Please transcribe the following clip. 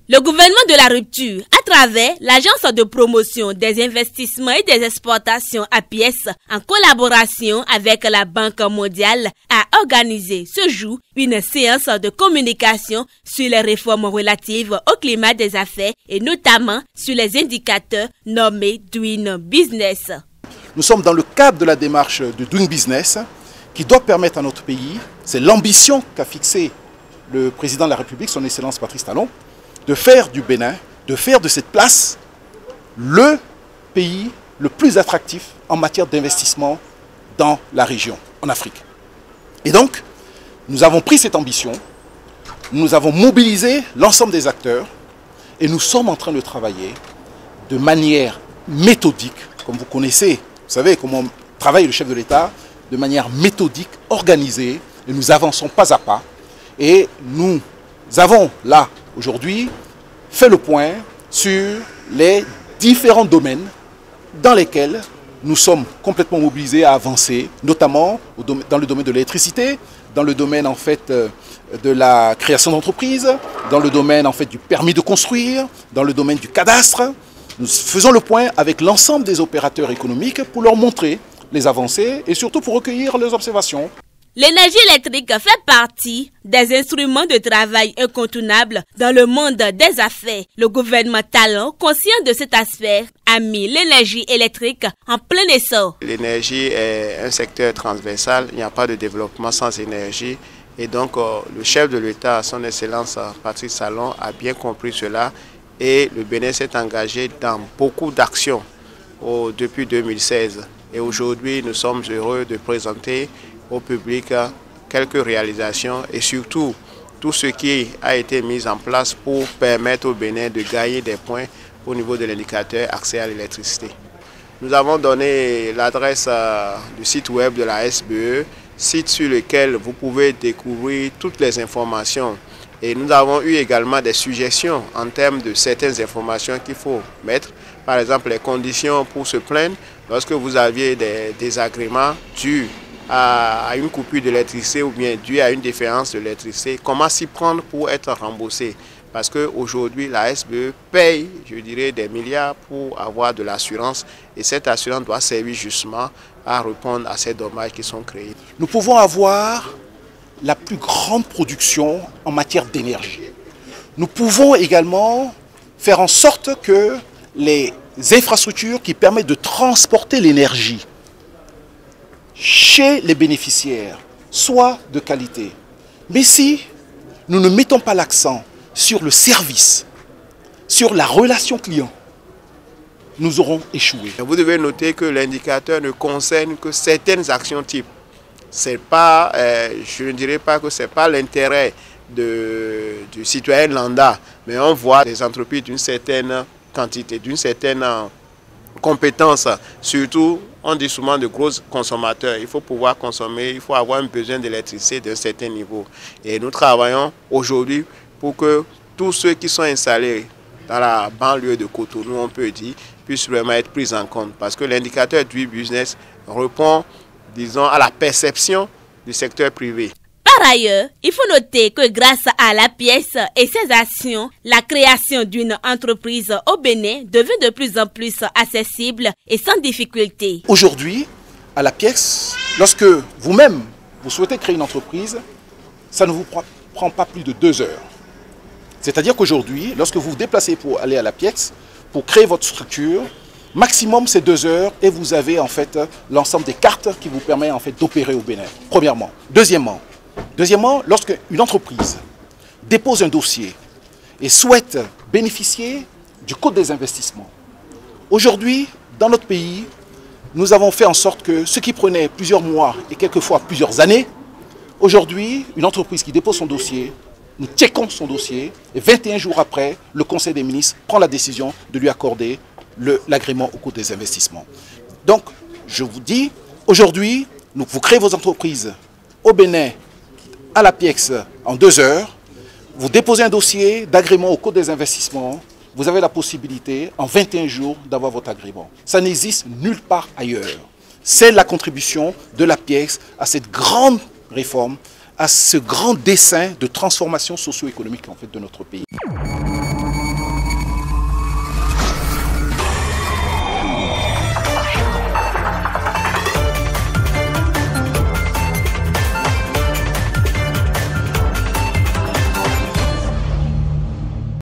Le gouvernement de la rupture, à travers l'Agence de promotion des investissements et des exportations APIEX, en collaboration avec la Banque mondiale, a organisé ce jour une séance de communication sur les réformes relatives au climat des affaires et notamment sur les indicateurs nommés Doing Business. Nous sommes dans le cadre de la démarche de Doing Business qui doit permettre à notre pays, c'est l'ambition qu'a fixée le président de la République, son Excellence Patrice Talon, de faire du Bénin, de faire de cette place le pays le plus attractif en matière d'investissement dans la région, en Afrique. Et donc, nous avons pris cette ambition, nous avons mobilisé l'ensemble des acteurs et nous sommes en train de travailler de manière méthodique, comme vous connaissez, vous savez comment travaille le chef de l'État, de manière méthodique, organisée, et nous avançons pas à pas. Et nous avons là, aujourd'hui, fait le point sur les différents domaines dans lesquels nous sommes complètement mobilisés à avancer, notamment dans le domaine de l'électricité, dans le domaine en fait de la création d'entreprises, dans le domaine en fait du permis de construire, dans le domaine du cadastre. Nous faisons le point avec l'ensemble des opérateurs économiques pour leur montrer les avancées et surtout pour recueillir leurs observations. L'énergie électrique fait partie des instruments de travail incontournables dans le monde des affaires. Le gouvernement Talon, conscient de cet aspect, a mis l'énergie électrique en plein essor. L'énergie est un secteur transversal, il n'y a pas de développement sans énergie. Et donc le chef de l'État, son Excellence Patrice Talon, a bien compris cela. Et le Bénin s'est engagé dans beaucoup d'actions depuis 2016. Et aujourd'hui, nous sommes heureux de présenter au public quelques réalisations et surtout tout ce qui a été mis en place pour permettre au Bénin de gagner des points au niveau de l'indicateur accès à l'électricité. Nous avons donné l'adresse du site web de la SBE, site sur lequel vous pouvez découvrir toutes les informations. Et nous avons eu également des suggestions en termes de certaines informations qu'il faut mettre. Par exemple, les conditions pour se plaindre lorsque vous aviez des désagréments dus à une coupure d'électricité ou bien dû à une différence de l'électricité, comment s'y prendre pour être remboursé? Parce qu'aujourd'hui, la SBE paye, je dirais, des milliards pour avoir de l'assurance et cette assurance doit servir justement à répondre à ces dommages qui sont créés. Nous pouvons avoir la plus grande production en matière d'énergie. Nous pouvons également faire en sorte que les infrastructures qui permettent de transporter l'énergie chez les bénéficiaires soient de qualité. Mais si nous ne mettons pas l'accent sur le service, sur la relation client, nous aurons échoué. Vous devez noter que l'indicateur ne concerne que certaines actions types. C'est pas, je ne dirais pas que ce n'est pas l'intérêt du citoyen lambda, mais on voit des entreprises d'une certaine quantité, d'une certaine compétence, surtout on dit souvent de gros consommateurs. Il faut pouvoir consommer, il faut avoir un besoin d'électricité d'un certain niveau. Et nous travaillons aujourd'hui pour que tous ceux qui sont installés dans la banlieue de Cotonou, on peut dire, puissent vraiment être pris en compte. Parce que l'indicateur du business répond, disons, à la perception du secteur privé. Par ailleurs, il faut noter que grâce à l'APIEX et ses actions, la création d'une entreprise au Bénin devient de plus en plus accessible et sans difficulté. Aujourd'hui, à l'APIEX, lorsque vous-même vous souhaitez créer une entreprise, ça ne vous prend pas plus de 2 heures. C'est-à-dire qu'aujourd'hui, lorsque vous vous déplacez pour aller à l'APIEX, pour créer votre structure, maximum c'est 2 heures et vous avez en fait l'ensemble des cartes qui vous permet en fait d'opérer au Bénin. Premièrement. Deuxièmement, lorsque une entreprise dépose un dossier et souhaite bénéficier du Code des investissements, aujourd'hui, dans notre pays, nous avons fait en sorte que ce qui prenait plusieurs mois et quelquefois plusieurs années, aujourd'hui, une entreprise qui dépose son dossier, nous checkons son dossier et 21 jours après, le Conseil des ministres prend la décision de lui accorder l'agrément au Code des investissements. Donc, je vous dis, aujourd'hui, vous créez vos entreprises au Bénin, à l'APIEX en 2 heures, vous déposez un dossier d'agrément au Code des investissements, vous avez la possibilité en 21 jours d'avoir votre agrément. Ça n'existe nulle part ailleurs. C'est la contribution de l'APIEX à cette grande réforme, à ce grand dessein de transformation socio-économique en fait, de notre pays.